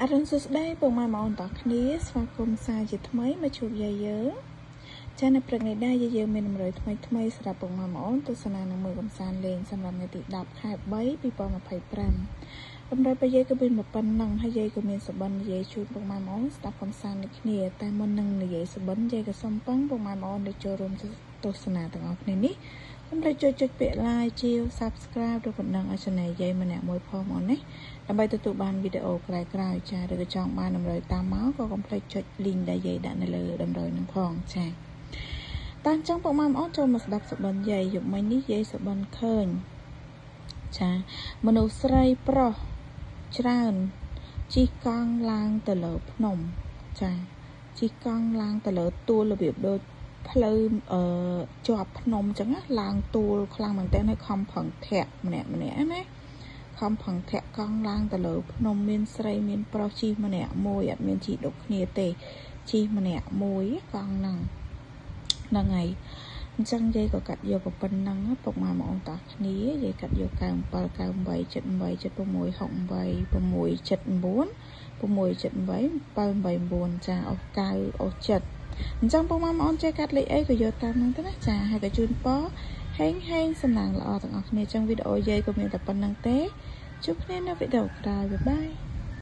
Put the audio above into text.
អរុនសួស្តីពុកម៉ែបងប្អូនទាំងគ្នាស្វាគមន៍សាជាថ្មីមកជួបយាយយើងចានៅព្រឹកនេះដែរយាយយើងមានតម្រូវថ្មីសម្រាប់ពុកម៉ែបងប្អូនទស្សនានឹងមើលកំសាន្តលេងសម្រាប់ថ្ងៃទី10ខែ3 2025តម្រូវរបស់យាយក៏មានប៉ុណ្ណឹងហើយយាយក៏មានសបិននិយាយជូនពុកម៉ែបងប្អូនស្ដាប់កំសាន្តនេះគ្នាតែមុននឹងនិយាយសបិនយាយក៏សូមពឹងពុកម៉ែបងប្អូនដែលចូលរួមទស្សនាទាំងអស់គ្នានេះកុំភ្លេចចុចពាក្យ like ជា subscribe ឬបណ្ដឹងឲ្យ channel យាយម្នាក់មួយផងបងណាដើម្បីទទួលបានវីដេអូក្រោយៗចាឬក៏ចង់បានតម្រូវតាមមកក៏កុំភ្លេចចុច link ដែលយាយដាក់នៅលើតម្រូវនឹងផងចាតាំងចឹងពុកម៉ែបងប្អូនចូលមកស្ដាប់សបិនយាយយប់មិញនេះយាយសបិនឃើញចាមនុស្សស្រីប្រុសច្រើនជិះកង់ឡើងទៅលើភ្នំចាជិះកង់ឡើងទៅលើទួលរបៀបដូចផ្លូវជាប់ភ្នំចឹងណាឡើងទួលខ្លាំងមែនតើឲ្យខំប្រឹងធាក់ម្នាក់ណាខំប្រឹងធាក់កង់ឡើងទៅលើភ្នំមានស្រីមានប្រុសជិះម្នាក់មួយអត់មានជិះដូចគ្នាទេជិះម្នាក់មួយកង់ហ្នឹងហើយអញ្ចឹងយាយក៏កាត់យកប៉ុណ្ណឹងពុកម៉ែបងប្អូនតាគ្នាយាយកាត់យក97 98 78 76 68 679 678 789ចាអស់9អស់7អញ្ចឹងពុកម៉ែបងប្អូនចេះកាត់លេខអីក៏យកតាមហ្នឹងទៅណាចាហើយក៏ជូនពរហេងសំណាងល្អទាំងអស់គ្នាអញ្ចឹងវីដេអូយាយក៏មានតែប៉ុណ្្នឹងទេជួបគ្នានៅវីដេអូក្រោយបាយ